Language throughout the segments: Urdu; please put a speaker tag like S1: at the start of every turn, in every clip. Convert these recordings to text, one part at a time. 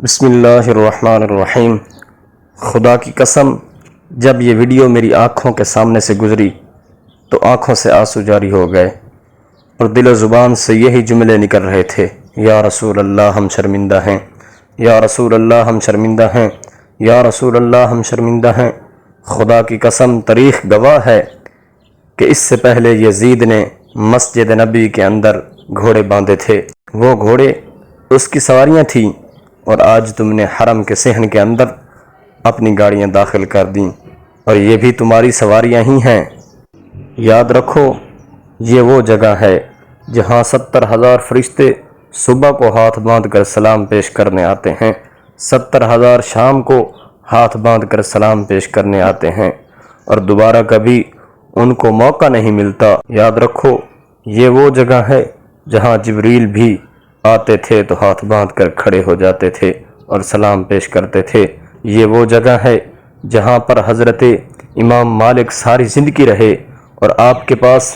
S1: بسم اللہ الرحمن الرحیم۔ خدا کی قسم، جب یہ ویڈیو میری آنکھوں کے سامنے سے گزری تو آنکھوں سے آنسو جاری ہو گئے اور دل و زبان سے یہی جملے نکل رہے تھے، یا رسول اللہ ہم شرمندہ ہیں، یا رسول اللہ ہم شرمندہ ہیں، یا رسول اللہ ہم شرمندہ ہیں۔ خدا کی قسم، تاریخ گواہ ہے کہ اس سے پہلے یزید نے مسجد نبی کے اندر گھوڑے باندھے تھے، وہ گھوڑے اس کی سواریاں تھیں، اور آج تم نے حرم کے صحن کے اندر اپنی گاڑیاں داخل کر دیں اور یہ بھی تمہاری سواریاں ہی ہیں۔ یاد رکھو، یہ وہ جگہ ہے جہاں 70,000 فرشتے صبح کو ہاتھ باندھ کر سلام پیش کرنے آتے ہیں، 70,000 شام کو ہاتھ باندھ کر سلام پیش کرنے آتے ہیں، اور دوبارہ کبھی ان کو موقع نہیں ملتا۔ یاد رکھو، یہ وہ جگہ ہے جہاں جبریل بھی آتے تھے تو ہاتھ باندھ کر کھڑے ہو جاتے تھے اور سلام پیش کرتے تھے۔ یہ وہ جگہ ہے جہاں پر حضرت امام مالک ساری زندگی رہے، اور آپ کے پاس،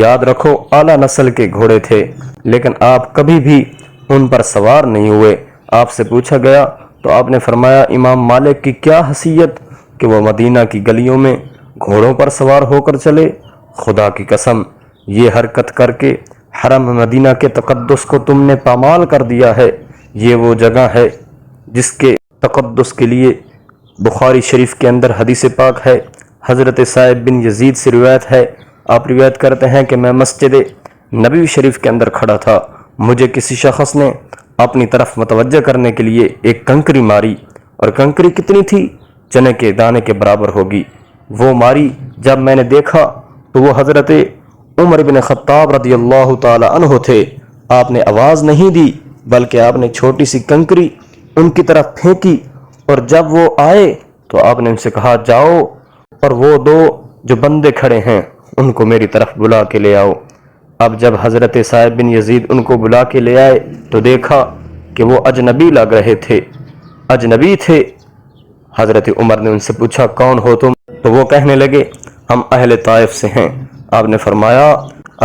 S1: یاد رکھو، اعلیٰ نسل کے گھوڑے تھے، لیکن آپ کبھی بھی ان پر سوار نہیں ہوئے۔ آپ سے پوچھا گیا تو آپ نے فرمایا، امام مالک کی کیا حیثیت کہ وہ مدینہ کی گلیوں میں گھوڑوں پر سوار ہو کر چلے۔ خدا کی قسم، یہ حرکت کر کے حرم مدینہ کے تقدس کو تم نے پامال کر دیا ہے۔ یہ وہ جگہ ہے جس کے تقدس کے لیے بخاری شریف کے اندر حدیث پاک ہے، حضرت سعید بن یزید سے روایت ہے، آپ روایت کرتے ہیں کہ میں مسجد نبوی شریف کے اندر کھڑا تھا، مجھے کسی شخص نے اپنی طرف متوجہ کرنے کے لیے ایک کنکری ماری، اور کنکری کتنی تھی؟ چنے کے دانے کے برابر ہوگی۔ وہ ماری، جب میں نے دیکھا تو وہ حضرت عمر بن خطاب رضی اللہ تعالی عنہ تھے۔ آپ نے آواز نہیں دی، بلکہ آپ نے چھوٹی سی کنکری ان کی طرف پھینکی، اور جب وہ آئے تو آپ نے ان سے کہا، جاؤ اور وہ دو جو بندے کھڑے ہیں ان کو میری طرف بلا کے لے آؤ۔ اب جب حضرت سعید بن یزید ان کو بلا کے لے آئے تو دیکھا کہ وہ اجنبی لگ رہے تھے، اجنبی تھے۔ حضرت عمر نے ان سے پوچھا، کون ہو تم؟ تو وہ کہنے لگے، ہم اہل طائف سے ہیں۔ آپ نے فرمایا،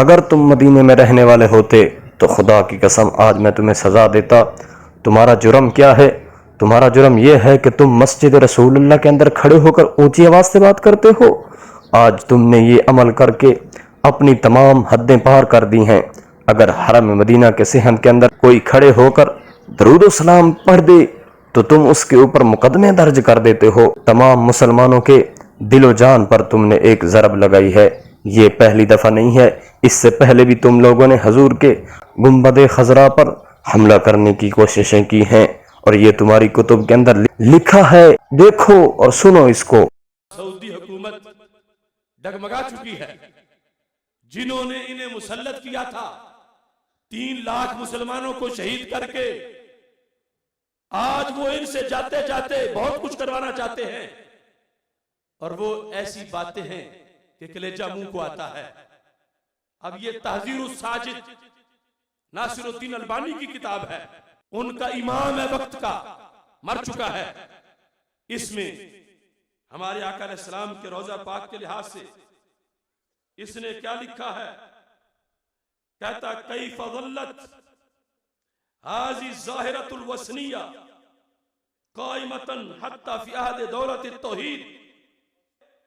S1: اگر تم مدینے میں رہنے والے ہوتے تو خدا کی قسم آج میں تمہیں سزا دیتا۔ تمہارا جرم کیا ہے؟ تمہارا جرم یہ ہے کہ تم مسجد رسول اللہ کے اندر کھڑے ہو کر اونچی آواز سے بات کرتے ہو۔ آج تم نے یہ عمل کر کے اپنی تمام حدیں پار کر دی ہیں۔ اگر حرم مدینہ کے صحن کے اندر کوئی کھڑے ہو کر درود و سلام پڑھ دے تو تم اس کے اوپر مقدمے درج کر دیتے ہو۔ تمام مسلمانوں کے دل و جان پر تم نے ایک ضرب لگائی ہے۔ یہ پہلی دفعہ نہیں ہے، اس سے پہلے بھی تم لوگوں نے حضور کے گنبد خضرا پر حملہ کرنے کی کوششیں کی ہیں، اور یہ تمہاری کتب کے اندر لکھا ہے، دیکھو اور سنو اس کو۔
S2: سعودی حکومت ڈگمگا چکی ہے، جنہوں نے انہیں مسلط کیا تھا 3 لاکھ مسلمانوں کو شہید کر کے، آج وہ ان سے جاتے جاتے بہت کچھ کروانا چاہتے ہیں، اور وہ ایسی باتیں ہیں کہ کلیجہ منہ کو آتا ہے۔ اب یہ تحذیر الساجد ناصر الدین البانی کی کتاب ہے، ان کا امام ہے وقت کا، مر چکا ہے۔ اس میں ہمارے آقا علیہ السلام کے روضہ پاک کے لحاظ سے اس نے کیا لکھا ہے؟ کہتا، کیف ظلت هذه الظاہرة الوثنیہ قائمة حتی فی عہد دولت التوحید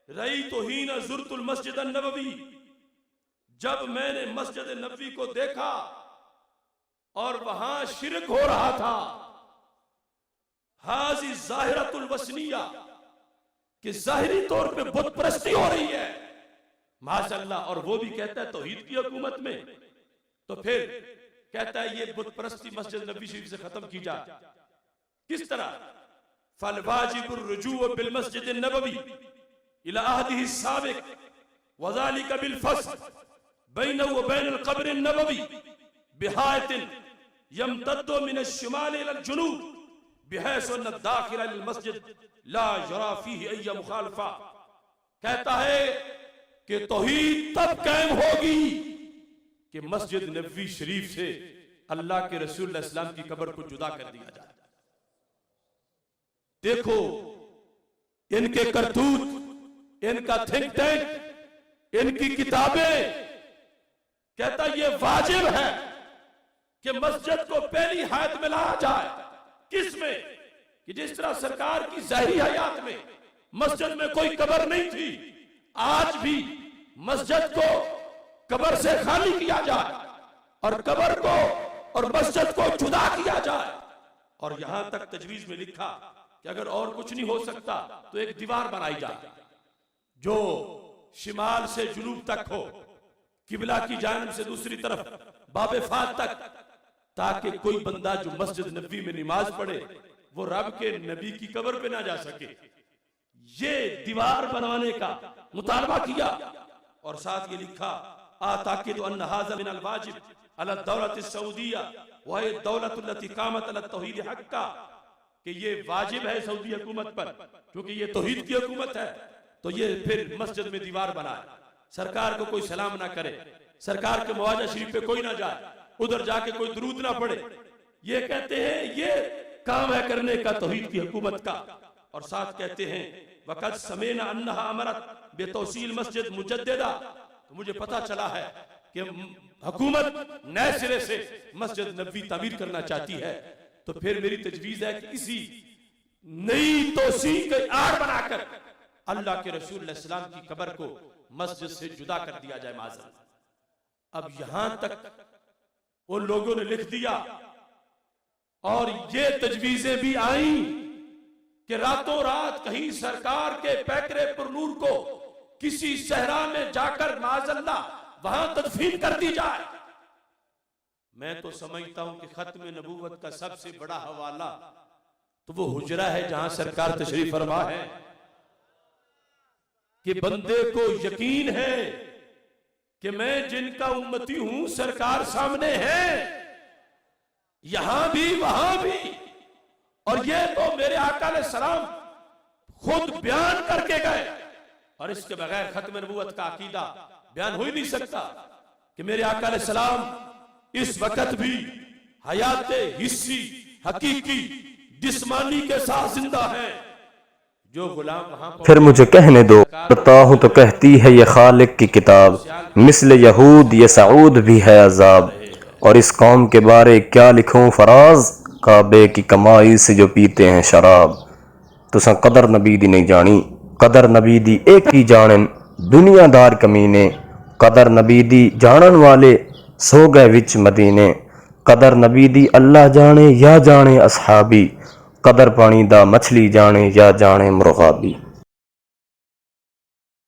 S2: رأیت حین زرت المسجد النبوی، جب میں نے مسجد نبوی کو دیکھا اور وہاں شرک ہو رہا تھا، هذه الظاہرة الوثنیہ، کہ ظاہری طور پہ بت پرستی ہو رہی ہے، ماشاءاللہ، اور وہ بھی کہتا ہے توحید کی حکومت میں، تو پھر کہتا ہے یہ بت پرستی مسجد نبی شریف سے ختم کی جائے۔ کس طرح؟ فالواجب الرجوع بالمسجد النبوی الى عہدہ السابق وذلك بالفصل بینہ وبین القبر النبوی بحائط یمتد من الشمال الى الجنوب بحیث ان الداخل للمسجد لا یرا فیہ ای مخالفہ۔ کہتا ہے کہ توحید تب قائم ہوگی کہ مسجد نبوی شریف سے اللہ کے رسول اللہ السلام کی قبر کو جدا کر دیا جائے۔ دیکھو ان کے کرتوت، ان کا تھنک ٹینک، ان کی کتابیں، کہتا یہ واجب ہے کہ مسجد کو پہلی حائط میں لایا جائے، کس میں؟ کہ جس طرح سرکار کی ظاہری حیات میں مسجد میں کوئی قبر نہیں تھی، آج بھی مسجد کو قبر سے خالی کیا جائے اور قبر کو اور مسجد کو جدا کیا جائے، اور یہاں تک تجویز میں لکھا کہ اگر اور کچھ نہیں ہو سکتا تو ایک دیوار بنائی جائے جو شمال سے جنوب تک ہو، قبلہ کی جانب سے دوسری طرف باب فات تک، تاکہ کوئی بندہ جو مسجد نبوی میں نماز پڑھے وہ رب کے نبی کی قبر پہ نہ جا سکے۔ یہ دیوار بنوانے کا مطالبہ کیا، اور ساتھ یہ لکھا اعتقد ان هذا من الواجب على الدولة السعودية وهي الدولة التي قامت على التوحيد حقا، کہ یہ واجب ہے سعودی حکومت پر کیونکہ یہ توحید کی حکومت ہے، تو یہ پھر مسجد میں دیوار بنائے، سرکار کو کوئی سلام نہ کرے، سرکار کے مواجہ شریف پہ کوئی نہ جائے، ادھر جا کے کوئی درود نہ پڑھے۔ یہ کہتے ہیں یہ کام ہے کرنے کا توحید کی حکومت کا، اور ساتھ کہتے ہیں وقت سمینا انہا امرت بتوسیل مسجد مجددہ، تو مجھے پتا چلا ہے کہ حکومت نئے سرے سے مسجد نبوی تعمیر کرنا چاہتی ہے، تو پھر میری تجویز ہے کہ اسی نئی توسیع کے آڑ بنا کر اللہ کے رسول علیہ السلام کی قبر کو مسجد سے جدا کر دیا جائے معذرت۔ اب یہاں تک ان لوگوں نے لکھ دیا، اور یہ تجویزیں بھی آئیں کہ راتوں رات کہیں سرکار کے پیکرے پر نور کو کسی صحرا میں جا کر معاذ اللہ وہاں تدفین کر دی جائے۔ میں تو سمجھتا ہوں کہ ختم نبوت کا سب سے بڑا حوالہ تو وہ حجرہ ہے جہاں سرکار تشریف فرما ہے، کہ بندے کو یقین ہے کہ میں جن کا امتی ہوں سرکار سامنے ہے، یہاں بھی وہاں بھی، اور یہ تو میرے آقا علیہ السلام خود بیان کر کے گئے، اور اس کے بغیر ختم نبوت کا عقیدہ بیان ہو ہی نہیں سکتا کہ میرے آقا علیہ السلام اس وقت بھی حیات حسی حقیقی جسمانی کے ساتھ زندہ ہے۔ جو غلام وہاں
S1: پھر مجھے کہنے دو، کرتا ہوں تو کہتی ہے یہ خالق کی کتاب، مثل یہود یہ سعود بھی ہے عذاب، اور اس قوم کے بارے کیا لکھوں فراز، کعبے کی کمائی سے جو پیتے ہیں شراب۔ تساں قدر نبی دی نہیں جانی، قدر نبی دی ایک ہی جانن دنیا دار کمینے، قدر نبی دی جانن والے سو گئے وچ مدینے، قدر نبی دی اللہ جانے یا جانے اصحابی، قدر پانی دا مچھلی جانے یا جانے مرغابی۔